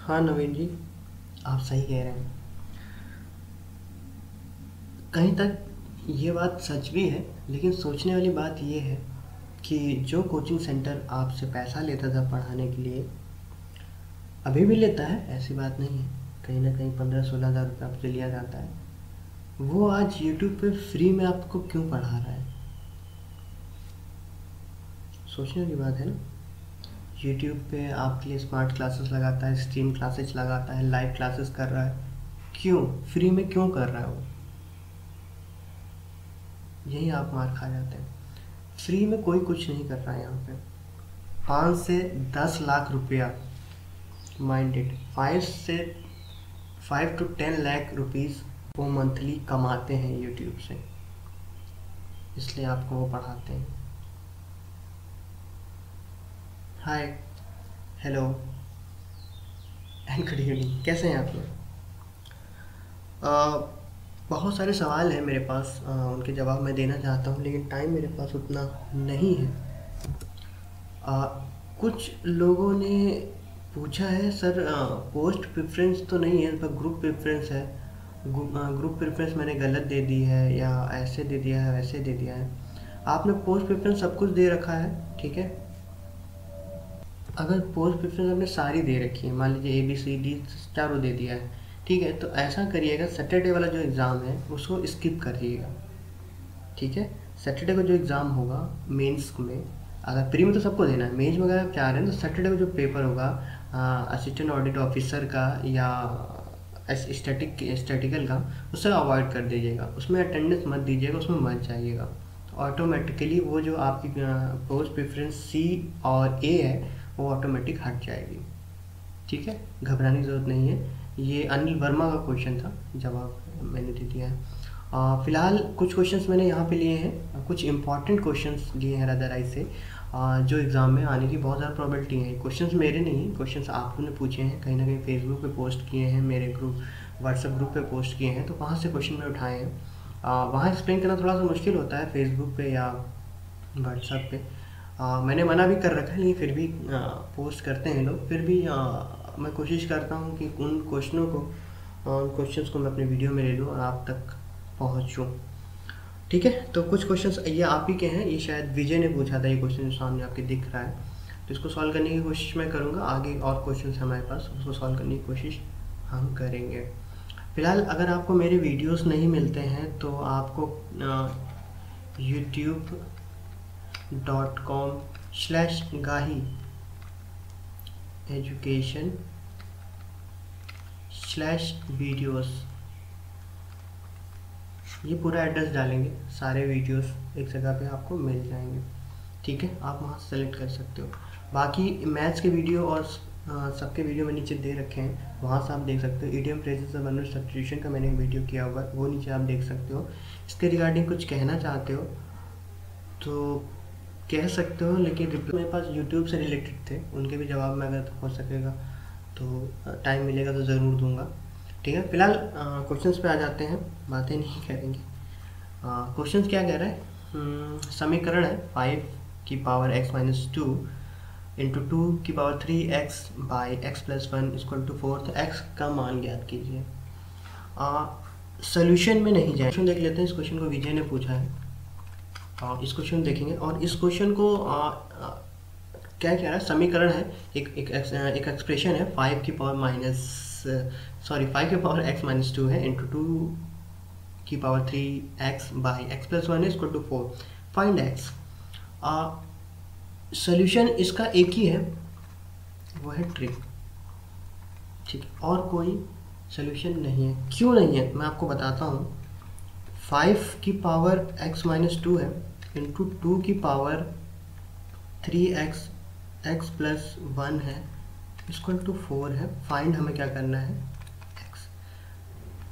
हाँ नवीन जी, आप सही कह रहे हैं। कहीं तक ये बात सच भी है, लेकिन सोचने वाली बात ये है कि जो कोचिंग सेंटर आपसे पैसा लेता था पढ़ाने के लिए, अभी भी लेता है, ऐसी बात नहीं है। कहीं ना कहीं 15-16 हज़ार रुपये आपसे लिया जाता है। वो आज यूट्यूब पे फ्री में आपको क्यों पढ़ा रहा है? सोचने वाली बात है ना। यूट्यूब पे आपके लिए स्मार्ट क्लासेस लगाता है, स्ट्रीम क्लासेस लगाता है, लाइव क्लासेस कर रहा है। क्यों? फ्री में क्यों कर रहा है वो? यही आप मार खा जाते हैं। फ्री में कोई कुछ नहीं कर रहा है यहाँ पे। 5 से 10 लाख रुपया, माइंडेड, 5 to 10 लाख रुपीज़ वो मंथली कमाते हैं यूट्यूब से, इसलिए आपको वो पढ़ाते हैं। हाय, हेलो एंड गुड इवनिंग, कैसे हैं आप लोग? अ, बहुत सारे सवाल हैं मेरे पास, उनके जवाब मैं देना चाहता हूँ, लेकिन टाइम मेरे पास उतना नहीं है। अ, कुछ लोगों ने पूछा है सर, पोस्ट प्रेफरेंस तो नहीं है पर ग्रुप प्रेफरेंस है। ग्रुप प्रेफरेंस मैंने गलत दे दी है, या ऐसे दे दिया है, वैसे दे दिया है। आपने पोस्ट प्रेफरेंस सब कुछ दे रखा है, ठीक है। अगर पोस्ट प्रेफरेंस आपने सारी दे रखी है, मान लीजिए ABCD चारों दे दिया है, ठीक है, तो ऐसा करिएगा, सैटरडे वाला जो एग्ज़ाम है उसको स्किप करिएगा, ठीक है। सैटरडे को जो एग्ज़ाम होगा मेंस में, अगर प्री में तो सबको देना है, मेंस में अगर आप चाह रहे हैं तो सैटरडे को जो पेपर होगा असिस्टेंट ऑडिट ऑफिसर का या स्टैटिकल का, उससे अवॉइड कर दीजिएगा, उसमें अटेंडेंस मत दीजिएगा, उसमें मत जाइएगा। तो ऑटोमेटिकली वो जो आपकी पोस्ट प्रेफरेंस C और A है वो ऑटोमेटिक हट जाएगी, ठीक है। घबराने की ज़रूरत नहीं है। ये अनिल वर्मा का क्वेश्चन था, जवाब मैंने दे दिया है। फ़िलहाल कुछ क्वेश्चंस मैंने यहाँ पे लिए हैं, कुछ इंपॉर्टेंट क्वेश्चंस लिए हैं रदर आई से, जो एग्ज़ाम में आने की बहुत ज़्यादा प्रोबेबिलिटी है। क्वेश्चंस मेरे नहीं, क्वेश्चंस आप लोगों ने पूछे हैं, कहीं ना कहीं फेसबुक पे पोस्ट किए हैं, मेरे ग्रुप व्हाट्सएप ग्रुप पे पोस्ट किए हैं, तो वहाँ से क्वेश्चन मैं उठाए हैं। वहाँ एक्सप्लेन करना थोड़ा सा मुश्किल होता है फेसबुक पे या व्हाट्सएप पे। मैंने मना भी कर रखा है, लेकिन फिर भी पोस्ट करते हैं लोग। फिर भी मैं कोशिश करता हूँ कि उन क्वेश्चंस को मैं अपने वीडियो में ले लूँ और आप तक पहुँचूँ, ठीक है। तो कुछ क्वेश्चंस ये आप ही के हैं, ये शायद विजय ने पूछा था, ये क्वेश्चन सामने आपके दिख रहा है, तो इसको सॉल्व करने की कोशिश मैं करूँगा। आगे और क्वेश्चंस हमारे पास, उसको सॉल्व करने की कोशिश हम करेंगे। फिलहाल अगर आपको मेरे वीडियोस नहीं मिलते हैं तो आपको youtube.com/gahi education/videos, ये पूरा एड्रेस डालेंगे, सारे वीडियोस एक जगह पे आपको मिल जाएंगे, ठीक है। आप वहाँ से सेलेक्ट कर सकते हो। बाकी मैथ्स के वीडियो और सबके वीडियो में नीचे दे रखे हैं, वहाँ से आप देख सकते हो। ईडीएम फ्रेजेस और वर्ब सब्स्टिट्यूशन का मैंने एक वीडियो किया हुआ है, वो नीचे आप देख सकते हो। इसके रिगार्डिंग कुछ कहना चाहते हो तो कह सकते हो, लेकिन रिप्लाई मेरे पास यूट्यूब से रिलेटेड थे, उनके भी जवाब में अगर हो सकेगा तो टाइम मिलेगा तो ज़रूर दूंगा, ठीक है। फिलहाल क्वेश्चंस पे आ जाते हैं, बातें नहीं करेंगे। क्वेश्चंस क्या कह रहा है? समीकरण है 5 की पावर x-2 इंटू 2 की पावर 3x/x+1 इक्वल टू 4, तो x का मान ज्ञात कीजिए। सोल्यूशन में नहीं जाए, देख लेते हैं। इस क्वेश्चन को विजय ने पूछा है, इस क्वेश्चन देखेंगे, और इस क्वेश्चन को क्या कह रहा है? समीकरण है, एक एक्सप्रेशन है 5 की पावर x-2 है इंटू 2 की power 3x/x+1 equal to 4, find x। Solution इसका एक ही है, वो है ट्रिक, ठीक है, और कोई सोल्यूशन नहीं है। क्यों नहीं है मैं आपको बताता हूँ। 5 की पावर x-2 है इंटू 2 की पावर 3x+1 है इक्वल टू 4 है। फाइंड हमें क्या करना है? x।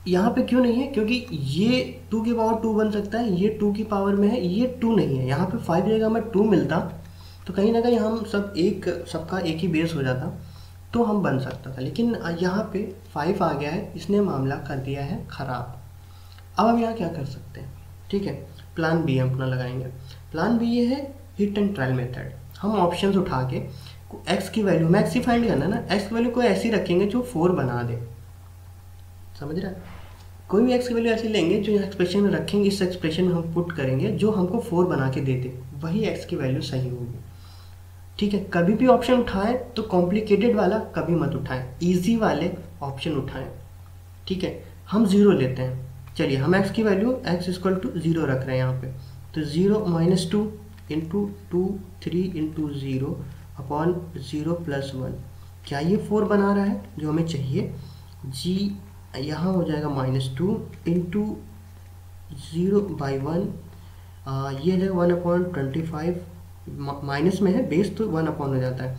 यहाँ पे क्यों नहीं है? क्योंकि ये 2 की पावर 2 बन सकता है, ये 2 की पावर में है, ये 2 नहीं है। यहाँ पे 5 जगह में 2 मिलता तो कहीं ना कहीं हम सबका एक ही बेस हो जाता, तो हम बन सकता था। लेकिन यहाँ पे 5 आ गया है, इसने मामला कर दिया है ख़राब। अब हम यहाँ क्या कर सकते हैं? ठीक है, प्लान बी हम अपना लगाएंगे। प्लान बी ये है हिट एंड ट्रायल मेथड। हम ऑप्शंस उठा के एक्स की वैल्यू हमें एक्स ही फाइंड करना है ना, एक्स की वैल्यू कोई ऐसी रखेंगे जो 4 बना दे, समझ रहा है? कोई भी एक्स की वैल्यू ऐसी लेंगे जो एक्सप्रेशन में रखेंगे, इस एक्सप्रेशन में हम पुट करेंगे जो हमको 4 बना के दे दे, वही एक्स की वैल्यू सही होगी। ठीक है, कभी भी ऑप्शन उठाएं तो कॉम्प्लिकेटेड वाला कभी मत उठाएं, इजी वाले ऑप्शन उठाएं। ठीक है, हम 0 लेते हैं। चलिए हम x की वैल्यू x इक्वल टू 0 रख रहे हैं यहाँ पे, तो 0 - 2 इंटू 2 3 इंटू 0 अपॉन 0 + 1, क्या ये 4 बना रहा है जो हमें चाहिए? जी यहाँ हो जाएगा -2 इंटू 0/1, ये हो जाएगा 1/25, माइनस में है बेस तो 1 हो जाता है,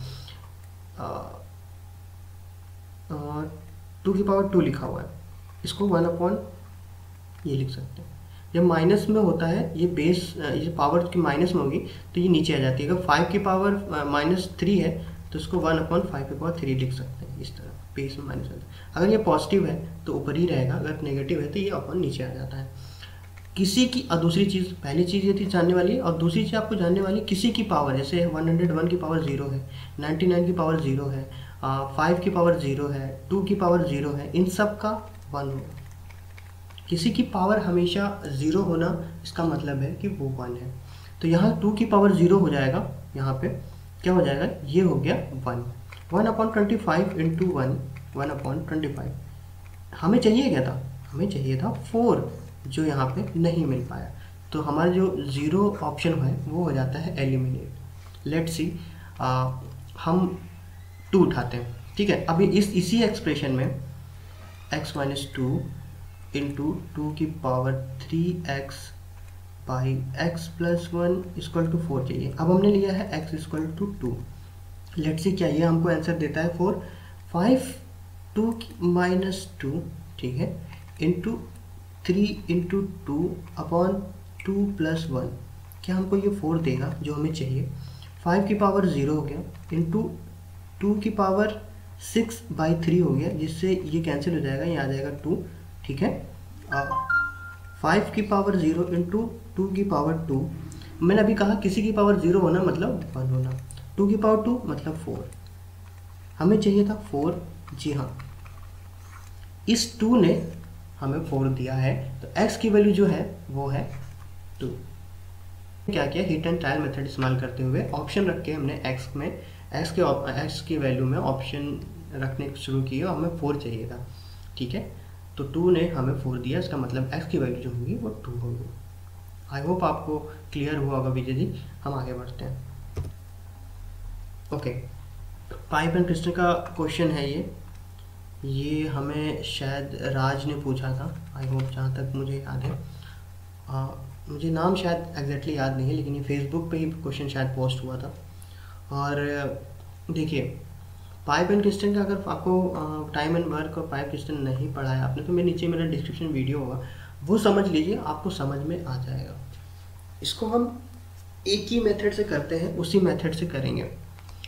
2 की पावर 2 लिखा हुआ है, इसको 1 ये लिख सकते हैं। जब माइनस में होता है ये बेस, ये पावर की माइनस में होगी तो ये नीचे आ जाती है। अगर 5 की पावर -3 है तो इसको 1/5 की पावर 3 लिख सकते हैं, इस तरह बेस में माइनस होता है। अगर ये पॉजिटिव है तो ऊपर ही रहेगा, अगर नेगेटिव है तो ये अपन नीचे आ जाता है। किसी की, और दूसरी चीज़, पहली चीज़ ये थी जानने वाली, और दूसरी चीज़ आपको जानने वाली, किसी की पावर, जैसे 101 की पावर 0 है, 99 की पावर 0 है, 5 की पावर 0 है, 2 की पावर 0 है, इन सब का 1 होगा। किसी की पावर हमेशा 0 होना इसका मतलब है कि वो 1 है। तो यहाँ 2 की पावर 0 हो जाएगा, यहाँ पे क्या हो जाएगा, ये हो गया 1, 1/25 इंटू 1, 1/25। हमें चाहिए क्या था? हमें चाहिए था 4, जो यहाँ पे नहीं मिल पाया, तो हमारा जो 0 ऑप्शन है वो हो जाता है एलिमिनेट। लेट्स सी, हम 2 उठाते हैं। ठीक है, अभी इसी एक्सप्रेशन में x - 2 इंटू 2 की power 3x by x + 1 equal to 4 चाहिए। अब हमने लिया है x equal to 2। Let's see क्या ये हमको आंसर देता है 4, 5 2 - 2, ठीक है, इंटू 3 इंटू 2 अपॉन 2 + 1, क्या हमको ये 4 देगा जो हमें चाहिए? 5 की पावर 0 हो गया, इंटू 2 की पावर 6/3 हो गया, जिससे ये कैंसिल हो जाएगा, ये आ जाएगा 2। ठीक है, 5 की पावर 0 इंटू 2 की पावर 2, मैंने अभी कहा किसी की पावर 0 होना मतलब 1 होना, 2 की पावर 2 मतलब 4, हमें चाहिए था 4। जी हाँ, इस 2 ने हमें 4 दिया है, तो x की वैल्यू जो है वो है 2। क्या किया, हिट एंड ट्रायल मेथड इस्तेमाल करते हुए ऑप्शन रख के हमने x की वैल्यू में ऑप्शन रखने शुरू किए और हमें 4 चाहिए था। ठीक है, तो 2 ने हमें 4 दिया, इसका मतलब x की वैल्यू जो होगी वो 2 होगी। आई होप आपको क्लियर हुआ होगा विजय जी। हम आगे बढ़ते हैं। ओके, पाइप एंड पिस्टन का क्वेश्चन है ये हमें शायद राज ने पूछा था, आई होप, जहाँ तक मुझे याद है। मुझे नाम शायद एग्जैक्टली याद नहीं है, लेकिन ये फेसबुक पे ही क्वेश्चन शायद पोस्ट हुआ था। और देखिए, पाइप एंड पिस्टन का अगर आपको टाइम एंड वर्क और पाइप पिस्टन नहीं पढ़ा है आपने, तो मेरे नीचे मेरा डिस्क्रिप्शन वीडियो होगा, वो समझ लीजिए, आपको समझ में आ जाएगा। इसको हम एक ही मेथड से करते हैं, उसी मेथड से करेंगे।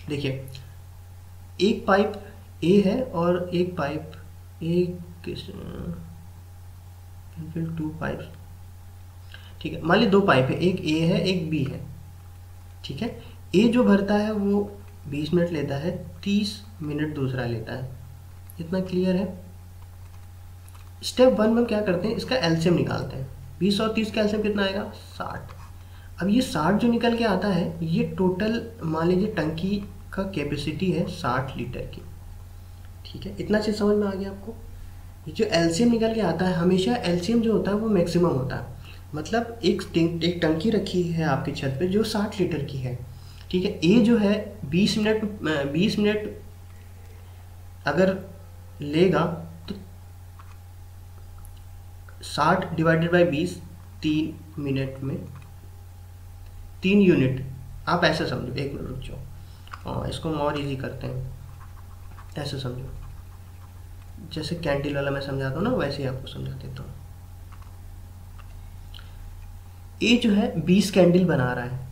देखिए, एक पाइप ए है और एक पाइप फिर 2 पाइप। ठीक है, मान ली 2 पाइप है, एक ए है एक बी है। ठीक है, ए जो भरता है वो 20 मिनट लेता है, 30 मिनट दूसरा लेता है। इतना क्लियर है? स्टेप 1 में क्या करते हैं, इसका एलसीएम निकालते हैं। 20 और 30 का एलसीएम कितना आएगा? 60। अब ये 60 जो निकल के आता है, ये टोटल मान लीजिए टंकी का कैपेसिटी है 60 लीटर की। ठीक है, इतना चीज़ समझ में आ गया आपको? ये जो एलसीएम निकल के आता है, हमेशा एलसीएम जो होता है वो मैक्सिमम होता है। मतलब एक टंकी रखी है आपकी छत पे जो 60 लीटर की है। ठीक है, ए जो है 20 मिनट अगर लेगा तो 60 डिवाइडेड बाई 20, 3 मिनट में 3 यूनिट। आप ऐसे समझो, 1 मिनट रुक जाओ, इसको और इजी करते हैं। ऐसे समझो, जैसे कैंडल वाला मैं समझाता हूँ ना, वैसे ही आपको समझा देता हूँ। ए जो है 20 कैंडल बना रहा है,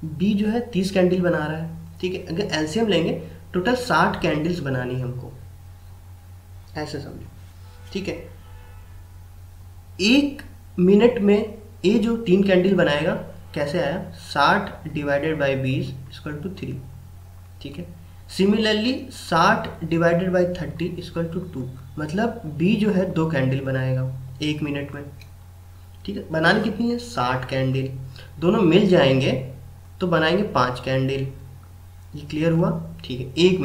बी जो है 30 कैंडल बना रहा है। ठीक है, अगर एलसीएम लेंगे टोटल 60 कैंडल्स बनानी हमको, ऐसे समझो। ठीक है, 1 मिनट में ए जो 3 कैंडल बनाएगा, कैसे आया, 60 डिवाइडेड बाई 20 इक्वल टू 3। ठीक है। Similarly 60 divided by 30 equal to 2, मतलब बी जो है 2 कैंडल बनाएगा 1 मिनट में, ठीक है। बनानी कितनी है? 60 कैंडल, दोनों मिल जाएंगे तो बनाएंगे 5 कैंडल। ये क्लियर हुआ? ठीक है। 1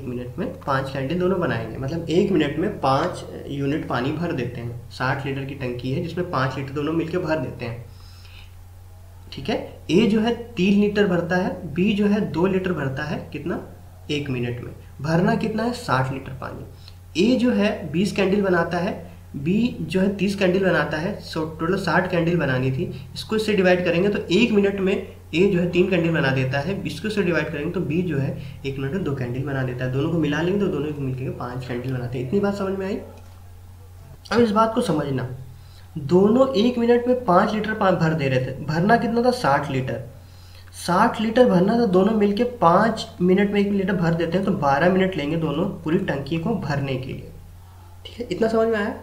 मिनट में 5 कैंडल दोनों बनाएंगे, मतलब 1 मिनट में 5 यूनिट पानी भर देते हैं। 60 लीटर की टंकी है जिसमें 5 लीटर दोनों मिलकर भर देते हैं, ठीक है। ए जो है 3 लीटर भरता है, बी जो है 2 लीटर भरता है, कितना? 1 मिनट में। भरना कितना है? 60 लीटर पानी। ए जो है 20 कैंडल बनाता है, बी जो है 30 कैंडल बनाता है, सो टोटल 60 कैंडल बनानी थी। इसको इससे डिवाइड करेंगे तो 1 मिनट में ए जो है 3 कैंडल बना देता है, इसको इससे डिवाइड करेंगे तो बी जो है 1 मिनट में 2 कैंडल बना देता है। दोनों को मिला लेंगे तो दोनों को मिलकर 5 कैंडल बनाते हैं। इतनी बात समझ में आई? अब इस बात को समझना, दोनों 1 मिनट में 5 लीटर पानी भर दे रहे थे। भरना कितना था? 60 लीटर। 60 लीटर भरना था, दोनों मिलके 5 मिनट में 1 लीटर भर देते हैं, तो 12 मिनट लेंगे दोनों पूरी टंकी को भरने के लिए, ठीक है। इतना समझ में आया?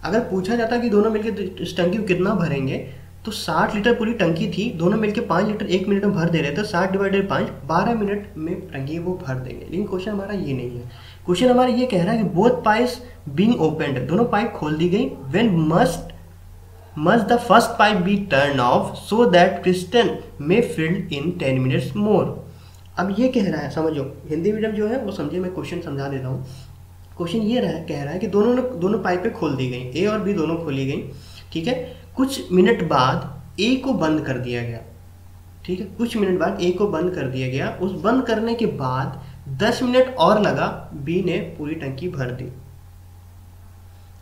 अगर पूछा जाता कि दोनों मिलके इस टंकी को कितना भरेंगे, तो 60 लीटर पूरी टंकी थी, दोनों मिलके 5 लीटर 1 मिनट में भर दे रहे थे, 60 डिवाइडेड 5 12 मिनट में टंकी वो भर देंगे। लेकिन क्वेश्चन हमारा ये नहीं है। क्वेश्चन हमारा ये कह रहा है कि बोथ पाइप्स बीइंग ओपनड, दोनों पाइप खोल दी गई। When must the first pipe be turned off so that piston may fill in 10 minutes more। अब ये कह रहा है, समझो हिंदी मीडियम जो है वो समझे, मैं क्वेश्चन समझा देता हूँ। क्वेश्चन ये कह रहा है कि दोनों पाइपें खोल दी गई, ए और बी दोनों खोली गई, ठीक है। कुछ मिनट बाद ए को बंद कर दिया गया, ठीक है। कुछ मिनट बाद ए को बंद कर दिया गया। उस बंद करने के बाद 10 मिनट और लगा, बी ने पूरी टंकी भर दी,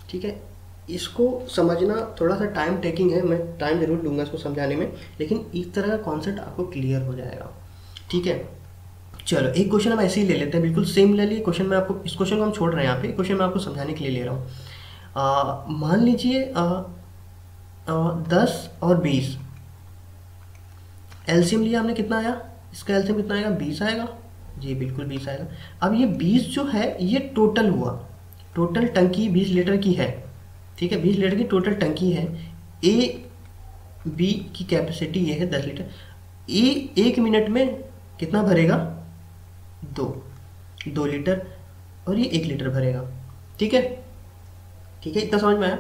ठीक है। इसको समझना थोड़ा सा टाइम टेकिंग है, मैं टाइम जरूर लूँगा इसको समझाने में, लेकिन इस तरह का कॉन्सेप्ट आपको क्लियर हो जाएगा, ठीक है। चलो एक क्वेश्चन हम ऐसे ही ले लेते हैं, बिल्कुल सिमिलरली क्वेश्चन में आपको, इस क्वेश्चन को हम छोड़ रहे हैं यहाँ पे, क्वेश्चन मैं आपको समझाने के लिए ले रहा हूँ। मान लीजिए 10 और 20 एलसीएम लिया हमने, कितना आया? इसका एलसीएम कितना आएगा? 20 आएगा जी, बिल्कुल 20 आएगा। अब ये 20 जो है ये टोटल हुआ, टोटल टंकी 20 लीटर की है, ठीक है। 20 लीटर की टोटल टंकी है। ए बी की कैपेसिटी ये है 10 लीटर। ए 1 मिनट में कितना भरेगा? 2 लीटर, और ये 1 लीटर भरेगा, ठीक है, ठीक है। इतना समझ में आया?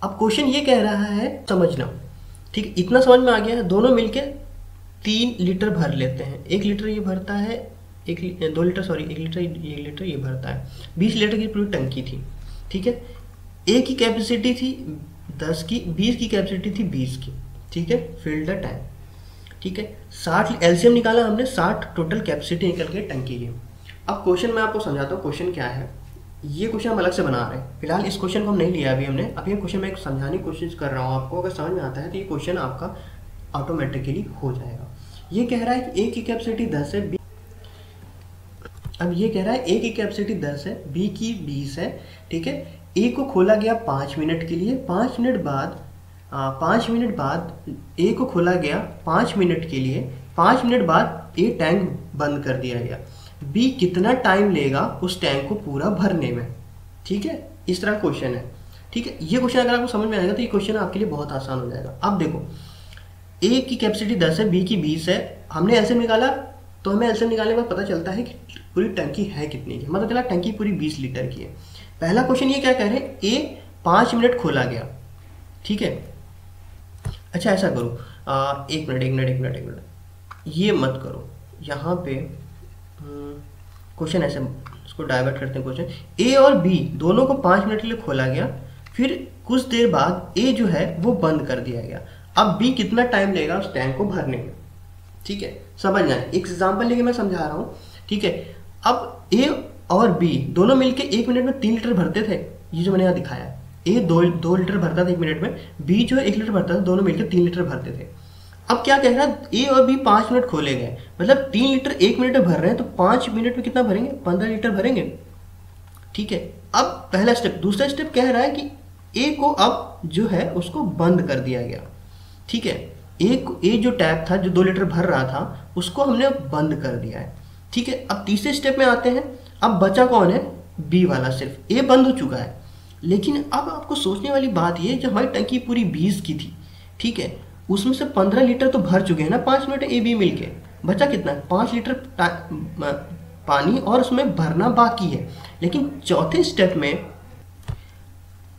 अब क्वेश्चन ये कह रहा है, समझना, ठीक है। इतना समझ में आ गया है। दोनों मिलके 3 लीटर भर लेते हैं। 1 लीटर ये भरता है, 2 लीटर सॉरी 1 लीटर ये भरता है। 20 लीटर की पूरी टंकी थी, ठीक है। ए की कैपेसिटी थी 10 की, 20 की कैपेसिटी थी 20 की, ठीक है। फिल द टैंक, ठीक है। 60 एलसीएम निकाला हमने, 60 टोटल कैपेसिटी निकल के टंकी की। अब क्वेश्चन मैं आपको समझाता हूँ, क्वेश्चन क्या है। ये क्वेश्चन हम अलग से बना रहे हैं, फिलहाल इस क्वेश्चन को हम नहीं लिया अभी हमने। अभी ये क्वेश्चन मैं समझाने की कोशिश कर रहा हूँ आपको, अगर समझ में आता है तो ये क्वेश्चन आपका ऑटोमेटिकली हो जाएगा। ये कह रहा है कि ए की कैपेसिटी 10 है, अब ये कह रहा है ए की कैपेसिटी 10 है, बी की 20 है, ठीक है। ए को खोला गया 5 मिनट के लिए, 5 मिनट बाद ए को खोला गया 5 मिनट के लिए, 5 मिनट बाद ए टैंक बंद कर दिया गया। बी कितना टाइम लेगा उस टैंक को पूरा भरने में, ठीक है। इस तरह क्वेश्चन है, ठीक है। ये क्वेश्चन अगर आपको समझ में आएगा तो ये क्वेश्चन आपके लिए बहुत आसान हो जाएगा। अब देखो ए की कैपेसिटी 10 है, बी की 20 है, हमने एलसीएम निकाला, तो हमें एलसीएम निकालने के बाद पता चलता है कि पूरी टंकी है कितनी की, मतलब चला टंकी पूरी 20 लीटर की है। पहला क्वेश्चन ये क्या कह रहे हैं, ए 5 मिनट खोला गया, ठीक है। अच्छा ऐसा करो, एक मिनट, ये मत करो, यहाँ पे क्वेश्चन ऐसे इसको डाइवर्ट करते हैं। क्वेश्चन ए और बी दोनों को 5 मिनट के लिए खोला गया, फिर कुछ देर बाद ए जो है वो बंद कर दिया गया। अब बी कितना टाइम लेगा उस टैंक को भरने में, ठीक है। समझना है, एक एग्जाम्पल लेके मैं समझा रहा हूँ, ठीक है। अब ए और बी दोनों मिलके 1 मिनट में 3 लीटर भरते थे, ये जो मैंने यहाँ दिखाया। ए 2 लीटर भरता था 1 मिनट में, बी जो है 1 लीटर भरता था, दोनों मिलकर 3 लीटर भरते थे। अब क्या कह रहा है, ए और बी 5 मिनट खोले गए, मतलब 3 लीटर 1 मिनट में भर रहे हैं, तो 5 मिनट में कितना भरेंगे? 15 लीटर भरेंगे, ठीक है। अब पहला स्टेप। दूसरा स्टेप कह रहा है कि ए को अब जो है उसको बंद कर दिया गया, ठीक है। ए जो टैप था जो 2 लीटर भर रहा था उसको हमने बंद कर दिया है, ठीक है। अब तीसरे स्टेप में आते हैं। अब बचा कौन है? बी वाला, सिर्फ ए बंद हो चुका है। लेकिन अब आपको सोचने वाली बात ये, जो हमारी टंकी पूरी 20 की थी, ठीक है, उसमें से 15 लीटर तो भर चुके हैं ना 5 मिनट ए बी मिलके, बचा कितना, 5 लीटर पानी और उसमें भरना बाकी है। लेकिन चौथे स्टेप में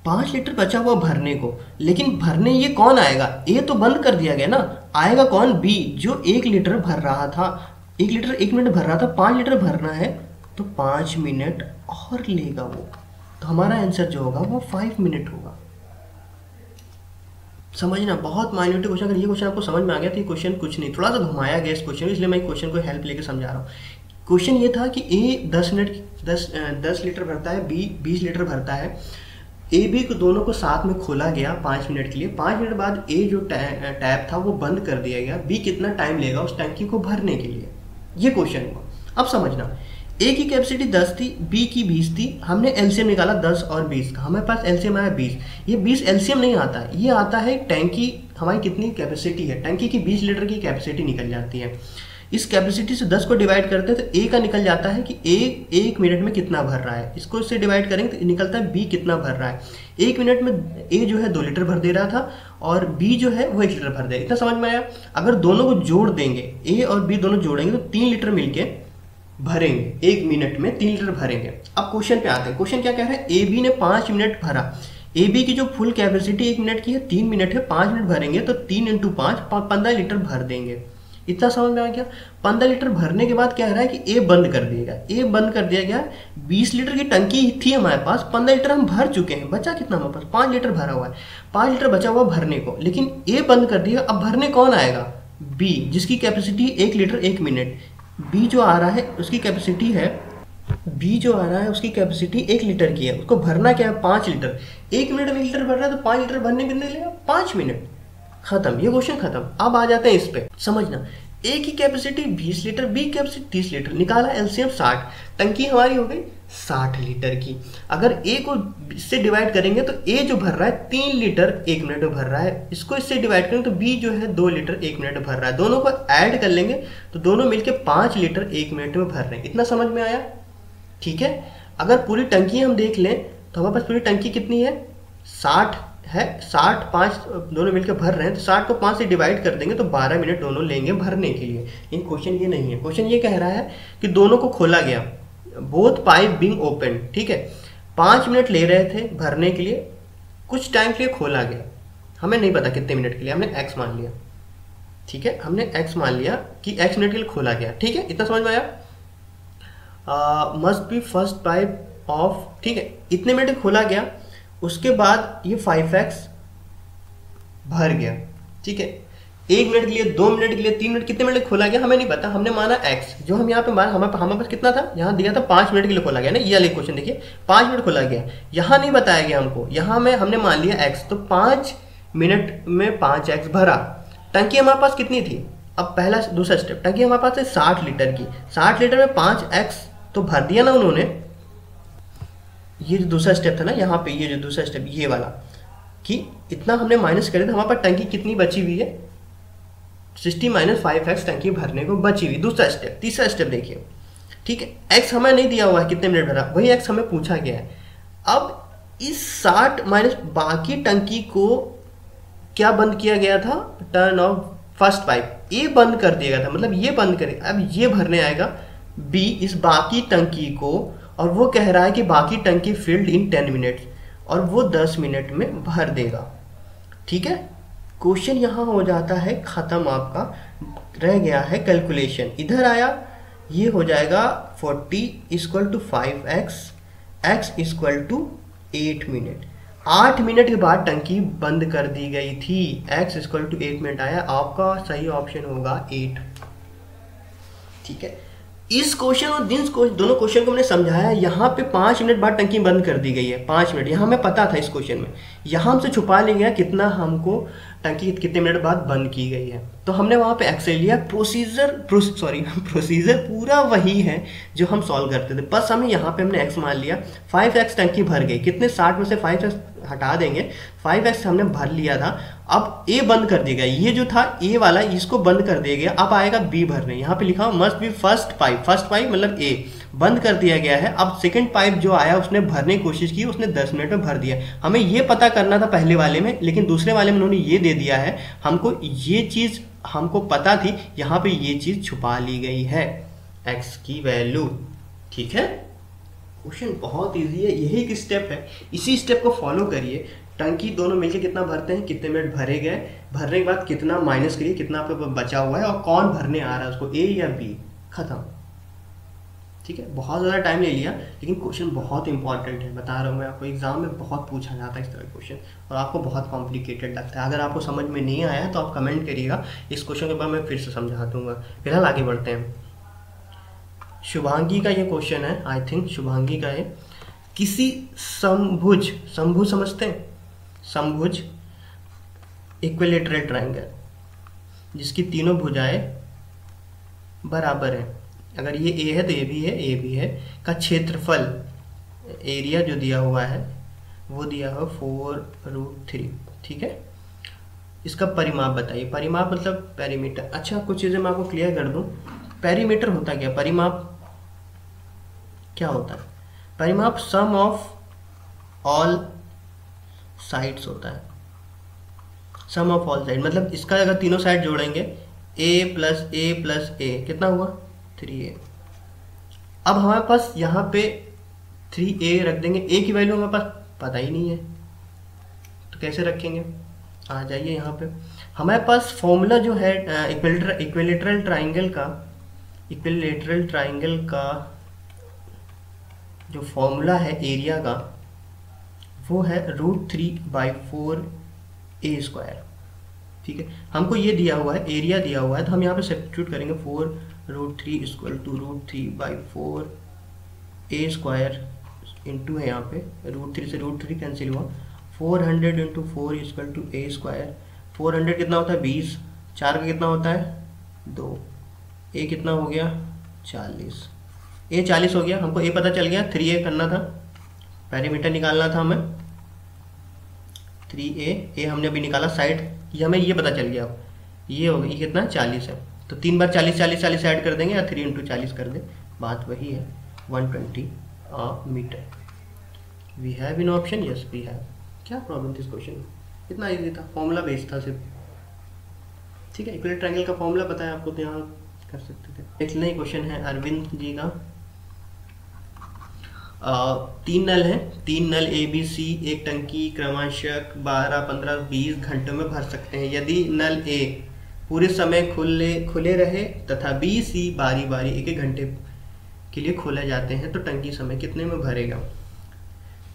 5 लीटर बचा हुआ भरने को, लेकिन भरने ये कौन आएगा, ए तो बंद कर दिया गया ना, आएगा कौन, बी जो 1 लीटर भर रहा था, 1 लीटर 1 मिनट भर रहा था, 5 लीटर भरना है तो 5 मिनट और लेगा वो। तो हमारा आंसर जो होगा वो 5 मिनट होगा। समझना, बहुत माइन्यूट क्वेश्चन। अगर ये क्वेश्चन आपको समझ में आ गया तो ये क्वेश्चन कुछ नहीं, थोड़ा सा घुमाया गया इस क्वेश्चन, इसलिए मैं क्वेश्चन को हेल्प लेके समझा रहा हूँ। क्वेश्चन ये था कि ए 10 लीटर भरता है, बी 20 लीटर भरता है। ए बी को दोनों को साथ में खोला गया 5 मिनट के लिए। 5 मिनट बाद ए जो टैप था वो बंद कर दिया गया। बी कितना टाइम लेगा उस टंकी को भरने के लिए, ये क्वेश्चन हुआ। अब समझना, ए की कैपेसिटी 10 थी, बी की 20 थी। हमने एलसीएम निकाला 10 और 20 का, हमारे पास एलसीएम आया 20। ये 20 एलसीएम नहीं आता है, ये आता है टैंकी हमारी कितनी कैपेसिटी है, टैंकी की 20 लीटर की कैपेसिटी निकल जाती है। इस कैपेसिटी से 10 को डिवाइड करते हैं तो ए का निकल जाता है कि ए 1 मिनट में कितना भर रहा है। इसको इससे डिवाइड करेंगे तो निकलता है बी कितना भर रहा है। 1 मिनट में ए जो है 2 लीटर भर दे रहा था और बी जो है वो 1 लीटर भर दे। इतना समझ में आया। अगर दोनों को जोड़ देंगे, ए और बी दोनों जोड़ेंगे तो 3 लीटर मिलके भरेंगे, 1 मिनट में 3 लीटर भरेंगे। अब क्वेश्चन पे आते हैं। क्वेश्चन क्या कह रहा है, ए बी ने 5 मिनट भरा। ए बी की जो फुल कैपेसिटी 1 मिनट की है, 3 मिनट है, 5 मिनट भरेंगे तो 3 × 5 15 लीटर भर देंगे। इतना समझ में आ गया। 15 लीटर भरने के बाद क्या रहा है कि ए बंद कर दिएगा, ए बंद कर दिया गया। 20 लीटर की टंकी थी हमारे पास, 15 लीटर हम भर चुके हैं, बचा कितना हमारे पास, 5 लीटर भरा हुआ है, 5 लीटर बचा हुआ भरने को, लेकिन ए बंद कर दिया। अब भरने कौन आएगा, बी जिसकी कैपेसिटी 1 लीटर 1 मिनट। बी जो आ रहा है उसकी कैपेसिटी है, बी जो आ रहा है उसकी कैपेसिटी 1 लीटर की है, उसको भरना क्या है 5 लीटर। 1 मिनट में 1 लीटर भर रहा है तो 5 लीटर भरने कितने लेगा, 5 मिनट। खत्म, ये क्वेश्चन खत्म। अब आ जाते हैं इस पे। समझना, ए की कैपेसिटी 20 लीटर, बी की कैपेसिटी 30 लीटर, निकाला एलसीएम 60, टंकी हमारी हो गई 60 लीटर की। अगर ए को इससे डिवाइड करेंगे तो ए जो भर रहा है 3 लीटर 1 मिनट में भर रहा है, इसको इससे डिवाइड करेंगे तो बी जो है 2 लीटर 1 मिनट में भर रहा है। दोनों को ऐड कर लेंगे तो दोनों मिलके 5 लीटर 1 मिनट में भर रहे हैं। इतना समझ में आया, ठीक है। अगर पूरी टंकी हम देख लें तो हमारे पास पूरी टंकी कितनी है, 60 है, 60 5 दोनों मिलकर भर रहे हैं तो 60 को 5 से डिवाइड कर देंगे तो 12 मिनट दोनों लेंगे भरने के लिए। लेकिन क्वेश्चन ये नहीं है, क्वेश्चन ये कह रहा है कि दोनों को खोला गया, बोथ पाइप बीइंग ओपन, ठीक है। 5 मिनट ले रहे थे भरने के लिए, कुछ टाइम के लिए खोला गया, हमें नहीं पता कितने मिनट के लिए, हमने x मान लिया, ठीक है, हमने x मान लिया कि x मिनट के लिए खोला गया, ठीक है। इतना समझ में आया। Must be first pipe of, ठीक है, इतने मिनट खोला गया, उसके बाद ये 5x भर गया, ठीक है। 1 मिनट के लिए, 2 मिनट के लिए, 3 मिनट, कितने मिनट खोला गया हमें नहीं पता, हमने माना x। जो हम यहाँ पे माना, हमारे पास कितना था, यहाँ दिया था 5 मिनट के लिए खोला गया ना, ये वाले क्वेश्चन देखिए 5 मिनट खोला गया, यहाँ नहीं बताया गया हमको, यहाँ में हमने मान लिया x, तो 5 मिनट में 5x भरा। टंकी हमारे पास कितनी थी, अब पहला दूसरा स्टेप, टंकी हमारे पास है 60 लीटर की, 60 लीटर में 5x तो भर दिया ना उन्होंने। ये जो दूसरा स्टेप था ना यहाँ पे, ये जो दूसरा स्टेप ये वाला, कि इतना हमने माइनस करे तो हमारे पास टंकी कितनी बची हुई है, 60 - 5x टंकी भरने को बची हुई। दूसरा स्टेप, तीसरा स्टेप देखिए, ठीक है। x हमें नहीं दिया हुआ है कितने मिनट भरा, वही x हमें पूछा गया है। अब इस 60 माइनस बाकी टंकी को क्या बंद किया गया था, टर्न ऑफ फर्स्ट पाइप, ए बंद कर दिया गया था, मतलब ये बंद करे। अब ये भरने आएगा बी इस बाकी टंकी को, और वो कह रहा है कि बाकी टंकी फिल्ड इन 10 मिनट्स, और वो 10 मिनट में भर देगा, ठीक है। क्वेश्चन यहाँ हो जाता है खत्म, आपका रह गया है कैलकुलेशन। इधर आया, ये हो जाएगा 40 = 5x, x = 8 मिनट। 8 मिनट के बाद टंकी बंद कर दी गई थी, x = 8 मिनट आया। आपका सही ऑप्शन होगा 8, ठीक है। इस क्वेश्चन और दोनों क्वेश्चन को मैंने समझाया। यहाँ पे 5 मिनट बाद टंकी बंद कर दी गई है, 5 मिनट, यहाँ हमें पता था इस क्वेश्चन में, यहाँ हमसे छुपा लिया गया कितना हमको टंकी कितने मिनट बाद बंद की गई है, तो हमने वहाँ पे एक्स ले लिया। प्रोसीजर पूरा वही है जो हम सॉल्व करते थे, बस हमें यहाँ पे हमने एक्स मान लिया। 5x टंकी भर गई, कितने, 60 में से 5x हटा देंगे, 5x हमने भर लिया था। अब ए बंद कर दिया गया, ये जो था ए वाला, इसको बंद कर दिया गया। अब आएगा बी भरने, यहाँ पे लिखा हुआ मस्ट बी फर्स्ट पाइप मतलब ए बंद कर दिया गया है। अब सेकंड पाइप जो आया उसने भरने की कोशिश की, उसने 10 मिनट में भर दिया। हमें ये पता करना था पहले वाले में, लेकिन दूसरे वाले में उन्होंने ये दे दिया है हमको, ये चीज़ हमको पता थी, यहाँ पे ये चीज़ छुपा ली गई है, x की वैल्यू। ठीक है, क्वेश्चन बहुत इजी है, यही एक स्टेप है, इसी स्टेप को फॉलो करिए। टंकी दोनों मिलके कितना भरते हैं, कितने मिनट भरे गए, भरने के बाद कितना माइनस करिए, कितना आपके पास बचा हुआ है और कौन भरने आ रहा है उसको, ए या बी, खत्म। ठीक है, बहुत ज़्यादा टाइम ले लिया, लेकिन क्वेश्चन बहुत इंपॉर्टेंट है, बता रहा हूँ मैं आपको, एग्जाम में बहुत पूछा जाता है इस तरह क्वेश्चन, और आपको बहुत कॉम्प्लिकेटेड लगता है। अगर आपको समझ में नहीं आया है तो आप कमेंट करिएगा, इस क्वेश्चन के बाद मैं फिर से समझा दूंगा। फिलहाल आगे बढ़ते हैं। शुभांगी का ये क्वेश्चन है, आई थिंक शुभांगी का है। किसी समभुज, समभुज समझते हैं, समभुज इक्विलेटरल ट्रायंगल जिसकी तीनों भुजाएं बराबर हैं, अगर ये ए है तो ये भी है, ए भी है, का क्षेत्रफल, एरिया जो दिया हुआ है वो दिया हुआ 4√3। ठीक है, इसका परिमाप बताइए। परिमाप मतलब पेरीमीटर। अच्छा, कुछ चीज़ें मैं आपको क्लियर कर दूं, पेरीमीटर होता क्या, परिमाप क्या होता है? परिमाप सम ऑफ ऑल साइड्स होता है, सम ऑफ ऑल साइड, मतलब इसका अगर तीनों साइड जोड़ेंगे a प्लस ए कितना हुआ, 3a। अब हमारे पास यहाँ पे 3a रख देंगे, a की वैल्यू हमारे पास पता ही नहीं है तो कैसे रखेंगे, आ जाइए यहाँ पे। हमारे पास फॉर्मूला जो है इक्विलेटरल ट्राइंगल का जो फॉर्मूला है एरिया का, वो है √3/4a²। ठीक है, हमको ये दिया हुआ है, एरिया दिया हुआ है, तो हम यहाँ पे सब्स्टिट्यूट करेंगे 4√3 = √3/4a² इंटू है यहाँ पे √3 से √3 कैंसिल हुआ, 400 × 4 = a²। 400 कितना होता है 20, 4 का कितना होता है 2, a कितना हो गया 40, a 40 हो गया। हमको a पता चल गया, 3a करना था, पेरीमीटर निकालना था हमें, 3a हमने अभी निकाला, साइड ये हमें ये पता चल गया, अब ये हो गया, ये कितना 40 है, तो 3 बार 40 40 40 ऐड कर देंगे या 3 × 40 कर दें, बात वही है, 120 metre. We have in option, yes we have. क्या प्रॉब्लम थी इस क्वेश्चन में, इतना इजी था, फॉर्मूला बेस्ड था सिर्फ। ठीक है, इक्विलेटरल ट्रायंगल का फॉर्मूला पता है आपको तो यहाँ कर सकते थे। नेक्स्ट नई क्वेश्चन है अरविंद जी का। 3 नल है, 3 नल ए बी सी एक टंकी क्रमशः 12, 15, 20 घंटों में भर सकते हैं। यदि नल ए पूरे समय खुले रहे तथा बी सी बारी बारी 1-1 घंटे के लिए खोले जाते हैं तो टंकी समय कितने में भरेगा।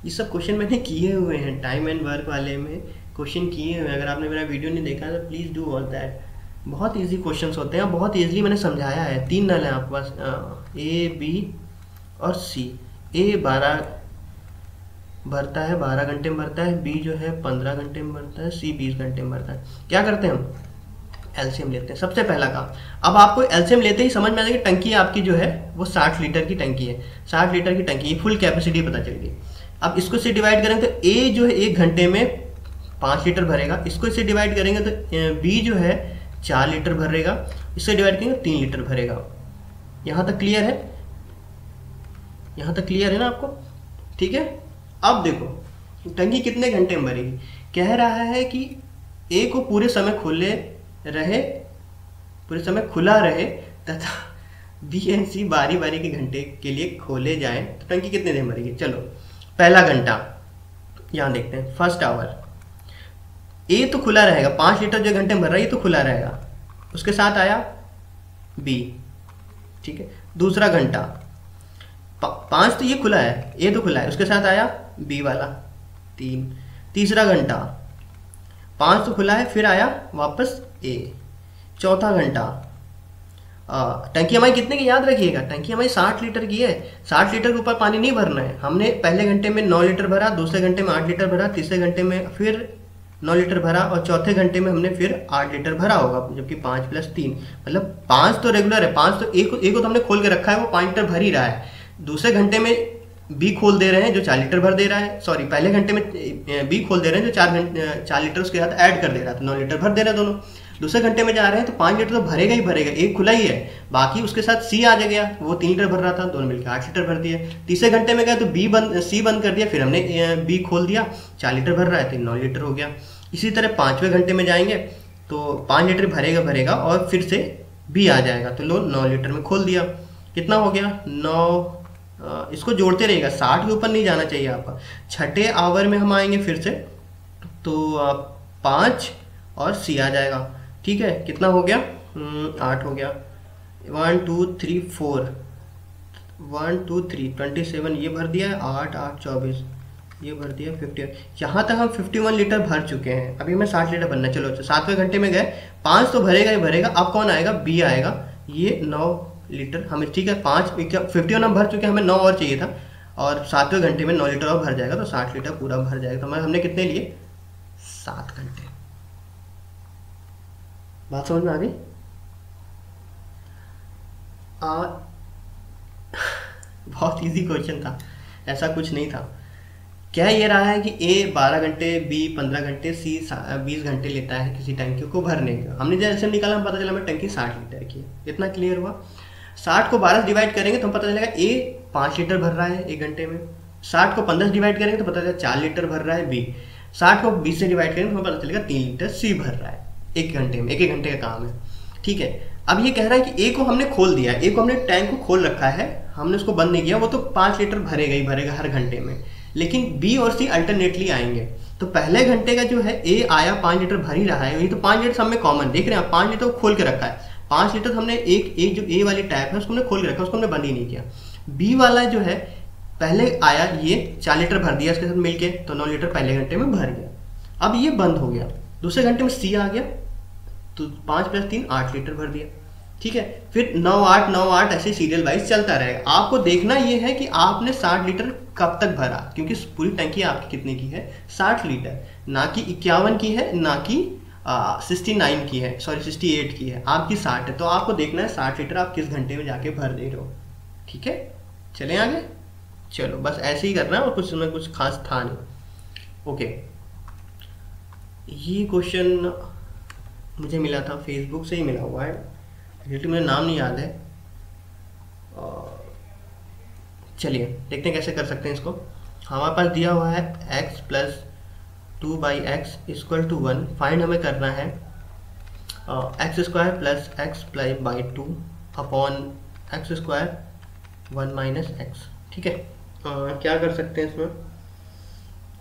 ये सब क्वेश्चन मैंने किए हुए हैं, टाइम एंड वर्क वाले में क्वेश्चन किए हुए हैं, अगर आपने मेरा वीडियो नहीं देखा तो प्लीज़ डू ऑल दैट। बहुत इजी क्वेश्चंस होते हैं, बहुत इजीली मैंने समझाया है। 3 नल है आपके पास, ए बी और सी। ए 12 भरता है, 12 घंटे में भरता है, बी जो है 15 घंटे में भरता है, सी 20 घंटे में भरता है। क्या करते हैं हम, एलसीएम लेते हैं, सबसे पहला काम। अब आपको एलसीएम लेते ही समझ में आ जाएगा कि टंकी आपकी जो है वो 60 लीटर की टंकी है, 60 लीटर की टंकी, फुल कैपेसिटी पता चल गई। अब इसको से डिवाइड करेंगे तो ए जो है 1 घंटे में 5 लीटर भरेगा, इसको इससे डिवाइड करेंगे तो बी जो है 4 लीटर भरेगा, इससे डिवाइड करेंगे 3 लीटर भरेगा। यहाँ तक क्लियर है, यहाँ तक क्लियर है ना आपको, ठीक है। अब देखो टंकी कितने घंटे में भरेगी, कह रहा है कि ए को पूरे समय खुला रहे तथा बी एंड सी बारी बारी के घंटे के लिए खोले जाएं तो टंकी कितने देर भरेगी। चलो पहला घंटा यहाँ देखते हैं, फर्स्ट आवर। ए तो खुला रहेगा, 5 लीटर जो घंटे में भर रहा है ये तो खुला रहेगा, उसके साथ आया बी, ठीक है। दूसरा घंटा 5 तो ये खुला है, ए तो खुला है, उसके साथ आया बी वाला 3। तीसरा घंटा 5 तो खुला है, फिर आया वापस ए। चौथा घंटा टंकी हमारी कितने की याद रखिएगा, टंकी हमारी 60 लीटर की है, 60 लीटर के ऊपर पानी नहीं भरना है। हमने पहले घंटे में 9 लीटर भरा, दूसरे घंटे में 8 लीटर भरा, तीसरे घंटे में फिर 9 लीटर भरा और चौथे घंटे में हमने फिर 8 लीटर भरा होगा, जबकि 5 + 3 मतलब 5 तो रेगुलर है, 5 तो एक को तो हमने खोल के रखा है, वो 5 लीटर भर ही रहा है। दूसरे घंटे में बी खोल दे रहे हैं जो 4 लीटर भर दे रहा है, सॉरी पहले घंटे में बी खोल दे रहे हैं जो 4 लीटर उसके साथ ऐड कर दे रहा था, 9 लीटर भर दे रहे हैं दोनों। दूसरे घंटे में जा रहे हैं तो 5 लीटर तो भरेगा ही भरेगा, एक खुला ही है, बाकी उसके साथ सी आ गया, वो 3 लीटर भर रहा था, दोनों मिलकर 8 लीटर भर दिया। तीसरे घंटे में गया तो सी बंद कर दिया, फिर हमने बी खोल दिया, 4 लीटर भर रहा है तो 9 लीटर हो गया। इसी तरह 5वें घंटे में जाएंगे तो 5 लीटर भरेगा और फिर से बी आ जाएगा, तो लो 9 लीटर में खोल दिया। कितना हो गया 9, इसको जोड़ते रहेगा, 60 के ऊपर नहीं जाना चाहिए आपका। छठे आवर में हम आएंगे फिर से, तो 5 और सी आ जाएगा। ठीक है, कितना हो गया 8 हो गया। 1 2 3 4, 1 2 3 27 ये भर दिया है, 8 8 24 ये भर दिया 51। यहाँ तक हम 51 लीटर भर चुके हैं। अभी हमें 60 लीटर भरना है। चलो 7वें घंटे में गए, 5 तो भरेगा ही भरेगा। अब कौन आएगा, बी आएगा। ये 9 लीटर हमें, ठीक है 51 हम भर चुके हैं, हमें 9 और चाहिए था, और 7वें घंटे में 9 लीटर और भर जाएगा, तो 60 लीटर पूरा भर जाएगा। तो हमने कितने लिए 7 घंटे। बात समझ में आ गई? बहुत इजी क्वेश्चन था, ऐसा कुछ नहीं था। क्या ये रहा है कि ए 12 घंटे, बी 15 घंटे, सी 20 घंटे लेता है किसी टंकी को भरने का। हमने जैसे निकाला, हम पता चला हमें टंकी 60 लीटर की है। इतना क्लियर हुआ। 60 को 12 से डिवाइड करेंगे तो हम पता चलेगा ए 5 लीटर भर रहा है 1 घंटे में। 60 को 15 से डिवाइड करेंगे तो पता चलेगा 4 लीटर भर रहा है बी। 60 को 20 से डिवाइड करेंगे तो हमें पता चलेगा 3 लीटर सी भर रहा है 1 घंटे में। 1 घंटे का काम है। ठीक है, अब ये कह रहा है कि ए को हमने खोल दिया, ए को हमने टैंक को खोल रखा है, हमने उसको बंद नहीं किया, वो तो 5 लीटर भरेगा ही भरेगा हर घंटे में। लेकिन बी और सी अल्टरनेटली आएंगे। तो पहले घंटे का जो है ए आया 5 लीटर भर ही रहा है, वही तो 5 लीटर सब में कॉमन देख रहे हैं आप। 5 लीटर को खोल के रखा है, 5 लीटर हमने एक जो ए वाली टैप है उसको हमने खोल के रखा, उसको हमने बंद ही नहीं किया। बी वाला जो है पहले आया, ये 4 लीटर भर दिया इसके साथ मिलके, तो 9 लीटर पहले घंटे में भर गया। अब ये बंद हो गया। दूसरे घंटे में सी आ गया, तो 5 + 3 8 लीटर भर दिया। ठीक है, फिर 9 8 9 8 ऐसे सीरियल वाइज चलता रहेगा। आपको देखना ये है कि आपने 60 लीटर कब तक भरा, क्योंकि पूरी टंकी आपकी कितने की है 60 लीटर, ना कि 51 की है, ना कि 69 की है, सॉरी 68 की है, आपकी 60 है। तो आपको देखना है 60 लीटर आप किस घंटे में जाके भर दे रहे हो। ठीक है, चलें आगे। चलो बस ऐसे ही करना है, और कुछ उसमें कुछ खास था नहीं। ओके, ये क्वेश्चन मुझे मिला था, फेसबुक से ही मिला हुआ है, रिलेटिव मुझे नाम नहीं याद है। चलिए देखते हैं कैसे कर सकते हैं इसको। हमारे पास दिया हुआ है x + 2/x = 1। फाइंड हमें करना है x² + x + 2 upon x² 1 - x। ठीक है, क्या कर सकते हैं इसमें?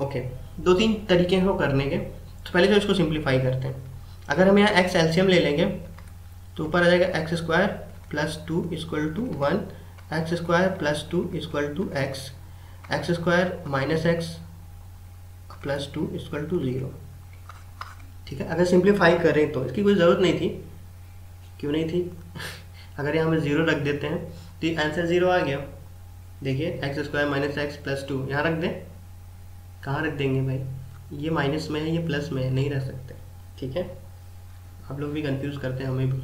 ओके, 2-3 तरीके हैं वो करने के। तो पहले तो इसको सिंप्लीफाई करते हैं। अगर हम यहाँ x एलसीएम ले लेंगे तो ऊपर आ जाएगा x² + 2 = 1, x² + 2 = x, x² - x + 2 = 0। ठीक है, अगर सिंप्लीफाई करें तो इसकी कोई ज़रूरत नहीं थी। क्यों नहीं थी? अगर यहाँ पे 0 रख देते हैं तो आंसर 0 आ गया। देखिए x² - x + 2 यहाँ रख दें, कहाँ रख देंगे भाई? ये माइनस में है, ये प्लस में है, नहीं रख सकते। ठीक है, आप लोग भी कंफ्यूज करते हैं हमें भी।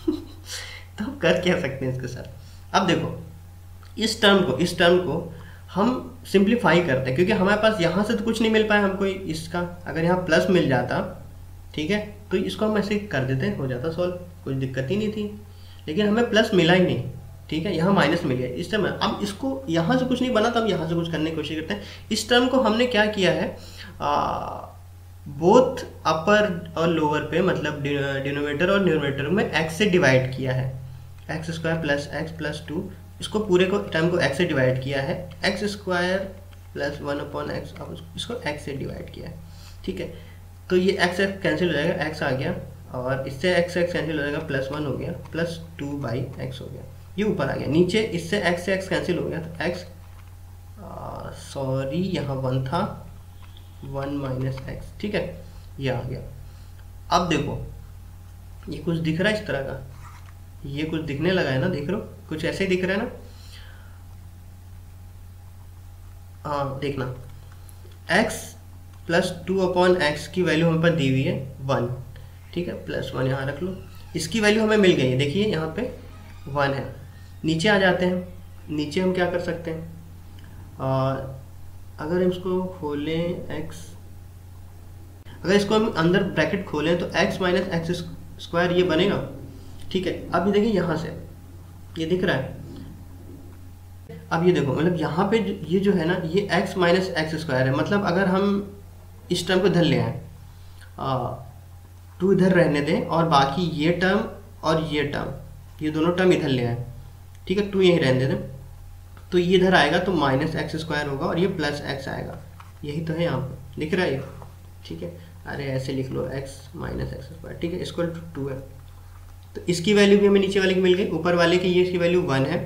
तो हम कर क्या सकते हैं इसके साथ? अब देखो, इस टर्म को हम सिंप्लीफाई करते हैं, क्योंकि हमारे पास यहाँ से तो कुछ नहीं मिल पाया हमको इसका। अगर यहाँ प्लस मिल जाता, ठीक है, तो इसको हम ऐसे कर देते, हो जाता सॉल्व, कुछ दिक्कत ही नहीं थी। लेकिन हमें प्लस मिला ही नहीं। ठीक है, यहाँ माइनस मिल गया इस टर्म में। अब इसको यहाँ से कुछ नहीं बना, तो हम यहाँ से कुछ करने की कोशिश करते हैं। इस टर्म को हमने क्या किया है, बोथ अपर और लोअर पे, मतलब डिनोमिनेटर और न्यूमरेटर में x से डिवाइड किया है। x² + x + 2, इसको पूरे को टर्म को x से डिवाइड किया है। x² + 1/x, अब इसको x से डिवाइड किया है। ठीक है, तो ये x कैंसिल हो जाएगा, x आ गया, और इससे x कैंसिल हो जाएगा, +1 हो गया, +2/x हो गया, ये ऊपर आ गया। नीचे इससे x से x कैंसिल हो गया, तो x, सॉरी यहाँ 1 था, 1 - x। ठीक है, ये आ गया। अब देखो, ये कुछ दिख रहा है इस तरह का, ये कुछ दिखने लगा है ना, देख रहे हो, कुछ ऐसे ही दिख रहा है ना। हाँ देखना, x + 2/x की वैल्यू हम पर दी हुई है 1। ठीक है, +1 यहाँ रख लो, इसकी वैल्यू हमें मिल गई है। देखिए यहाँ पे 1 है। नीचे आ जाते हैं, नीचे हम क्या कर सकते हैं, अगर इसको खोलें x, अगर इसको हम अंदर ब्रैकेट खोलें तो x - x² ये बनेगा। ठीक है, अब ये देखिए यहाँ से ये दिख रहा है। अब ये देखो, मतलब यहाँ पे ये जो है ना, ये x - x² है। मतलब अगर हम इस टर्म को धर ले आए 2 इधर रहने दें और बाकी ये टर्म और ये दोनों टर्म इधर ले आए, ठीक है, 2 यहीं रहने दें। तो ये इधर आएगा तो माइनस एक्स स्क्वायर होगा और ये प्लस एक्स आएगा, यही तो है यहाँ पर लिख रहा है ये, ठीक है। अरे ऐसे लिख लो एक्स माइनस एक्स स्क्वायर, ठीक है, इक्वल टू 2 है। तो इसकी वैल्यू भी हमें नीचे वाले की मिल गई, ऊपर वाले की ये इसकी वैल्यू 1 है,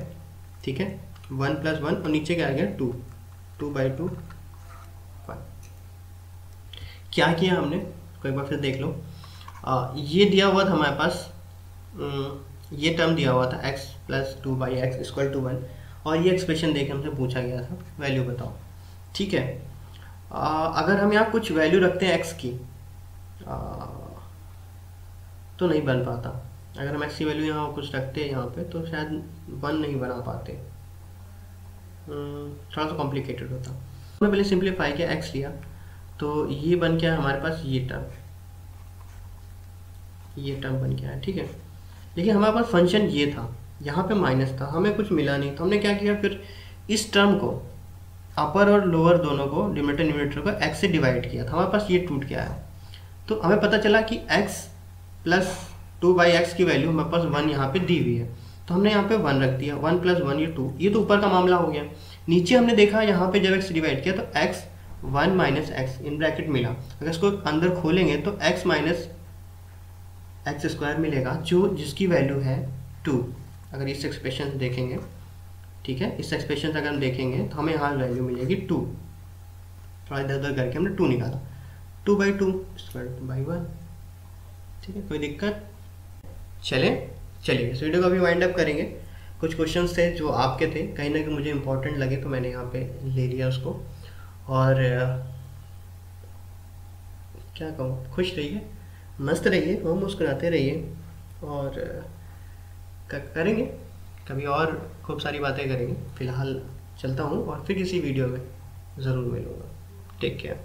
ठीक है, 1 + 1 और नीचे क्या आ गया 2, 2/2 1। क्या किया हमने, कोई बार फिर देख लो। ये दिया हुआ था हमारे पास, ये टर्म दिया हुआ था x + 2/x = 1 और ये एक्सप्रेशन देके हमसे पूछा गया था वैल्यू बताओ, ठीक है। अगर हम यहाँ कुछ वैल्यू रखते हैं x की तो नहीं बन पाता। अगर हम x की वैल्यू यहाँ कुछ रखते हैं यहाँ पे तो शायद 1 नहीं बना पाते, थोड़ा सा कॉम्प्लिकेटेड होता। हमने पहले सिंप्लीफाई किया, x लिया तो ये बन गया हमारे पास ये टर्म बन गया है, ठीक है। लेकिन हमारे पास फंक्शन ये था, यहाँ पे माइनस था, हमें कुछ मिला नहीं, तो हमने क्या किया फिर इस टर्म को अपर और लोअर दोनों को डिनोमिनेटर न्यूमरेटर को x से डिवाइड किया था, हमारे पास ये टूट गया है। तो हमें पता चला कि x + 2/x की वैल्यू हमारे पास 1 यहाँ पे दी हुई है, तो हमने यहाँ पे 1 रख दिया, 1 + 1 ये 2, ये तो ऊपर का मामला हो गया। नीचे हमने देखा यहाँ पे जब x डिवाइड किया तो x 1 - x इन ब्रैकेट मिला, अगर इसको अंदर खोलेंगे तो x - x² मिलेगा जिसकी वैल्यू है 2। अगर इस एक्सप्रेशन से देखेंगे, ठीक है, इस एक्सप्रेशन से अगर हम देखेंगे तो हमें यहाँ वैल्यू मिलेगी 2, थोड़ा इधर उधर करके हमने 2 निकाला, 2/2 ² 1, ठीक है, कोई दिक्कत। चलिए इस वीडियो को अभी वाइंड अप करेंगे। कुछ क्वेश्चंस थे जो आपके थे, कहीं ना कहीं मुझे इंपॉर्टेंट लगे तो मैंने यहाँ पे ले लिया उसको। और क्या कहूँ, खुश रहिए, मस्त रहिए और मुस्कुराते रहिए, और करेंगे कभी और खूब सारी बातें करेंगे। फ़िलहाल चलता हूँ और फिर किसी वीडियो में ज़रूर मिलूँगा। Take care.